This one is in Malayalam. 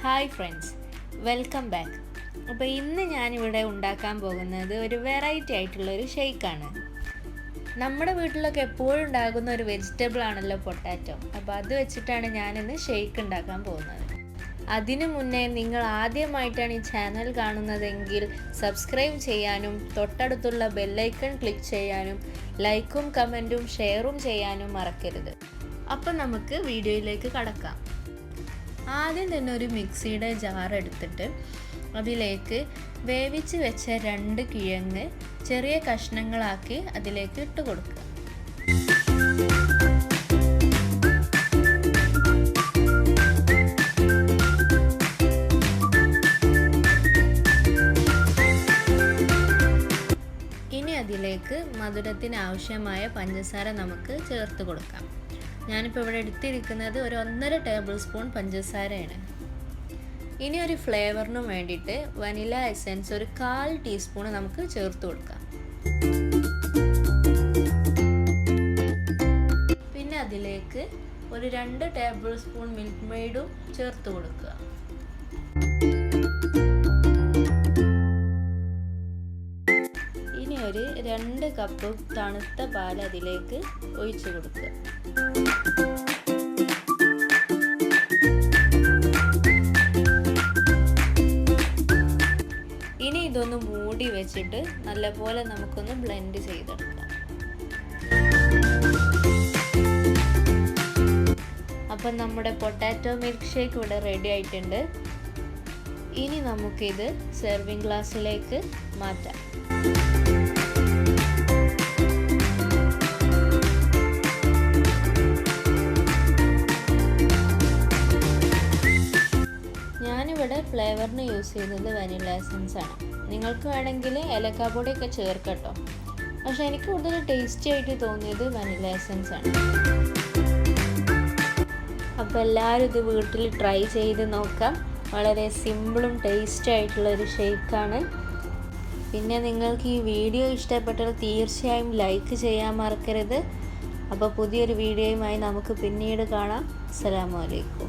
Hi friends, welcome back. അപ്പോൾ ഇന്ന് ഞാനിവിടെ ഉണ്ടാക്കാൻ പോകുന്നത് ഒരു വെറൈറ്റി ആയിട്ടുള്ളൊരു ഷേക്കാണ്. നമ്മുടെ വീട്ടിലൊക്കെ എപ്പോഴും ഉണ്ടാകുന്ന ഒരു വെജിറ്റബിൾ ആണല്ലോ പൊട്ടാറ്റോ. അപ്പോൾ അത് വെച്ചിട്ടാണ് ഞാനിന്ന് ഷേക്ക് ഉണ്ടാക്കാൻ പോകുന്നത്. അതിനു മുന്നേ നിങ്ങൾ ആദ്യമായിട്ടാണ് ഈ ചാനൽ കാണുന്നതെങ്കിൽ സബ്സ്ക്രൈബ് ചെയ്യാനും തൊട്ടടുത്തുള്ള ബെല്ലൈക്കൺ ക്ലിക്ക് ചെയ്യാനും ലൈക്കും കമൻറ്റും ഷെയറും ചെയ്യാനും മറക്കരുത്. അപ്പം നമുക്ക് വീഡിയോയിലേക്ക് കടക്കാം. ആദ്യം തന്നെ ഒരു മിക്സിയുടെ ജാർ എടുത്തിട്ട് അതിലേക്ക് വേവിച്ച് വെച്ച 2 കിഴങ്ങ് ചെറിയ കഷ്ണങ്ങളാക്കി അതിലേക്ക് ഇട്ട് കൊടുക്കുക. ഇനി അതിലേക്ക് മധുരത്തിന് ആവശ്യമായ പഞ്ചസാര നമുക്ക് ചേർത്ത് കൊടുക്കാം. ഞാനിപ്പോൾ ഇവിടെ എടുത്തിരിക്കുന്നത് ഒരു 1.5 ടേബിൾ സ്പൂൺ പഞ്ചസാരയാണ്. ഇനി ഒരു ഫ്ലേവറിനും വേണ്ടിയിട്ട് വനില എസൻസ് ഒരു 1/4 ടീസ്പൂൺ നമുക്ക് ചേർത്ത് കൊടുക്കാം. പിന്നെ അതിലേക്ക് ഒരു 2 ടേബിൾ സ്പൂൺ മിൽക്ക് മെയ്ഡും ചേർത്ത് കൊടുക്കുക. ഇനി ഒരു 2 കപ്പ് തണുത്ത പാൽ അതിലേക്ക് ഒഴിച്ചു കൊടുക്കുക. ഇനി ഇതൊന്ന് മൂടി വെച്ചിട്ട് നല്ലപോലെ നമുക്കൊന്ന് ബ്ലെൻഡ് ചെയ്തെടുക്കാം. അപ്പം നമ്മുടെ പൊട്ടാറ്റോ മിൽക്ക് ഷേക്ക് ഇവിടെ റെഡി ആയിട്ടുണ്ട്. ഇനി നമുക്കിത് സെർവിങ് ഗ്ലാസ്സിലേക്ക് മാറ്റാം. ഞാനിവിടെ ഫ്ലേവറിന് യൂസ് ചെയ്യുന്നത് വനില എസൻസ് ആണ്. നിങ്ങൾക്ക് വേണമെങ്കിൽ ഏലക്കാപ്പൊടിയൊക്കെ ചേർക്കട്ടോ, പക്ഷെ എനിക്ക് കൂടുതൽ ടേസ്റ്റി ആയിട്ട് തോന്നിയത് വനില എസൻസ് ആണ്. അപ്പോൾ എല്ലാവരും ഇത് വീട്ടിൽ ട്രൈ ചെയ്ത് നോക്കാം. വളരെ സിമ്പിളും ടേസ്റ്റി ആയിട്ടുള്ളൊരു ഷേക്കാണ്. പിന്നെ നിങ്ങൾക്ക് ഈ വീഡിയോ ഇഷ്ടപ്പെട്ടാൽ തീർച്ചയായും ലൈക്ക് ചെയ്യാൻ മറക്കരുത്. അപ്പോൾ പുതിയൊരു വീഡിയോയുമായി നമുക്ക് പിന്നീട് കാണാം. അസ്സലാമു അലൈക്കും.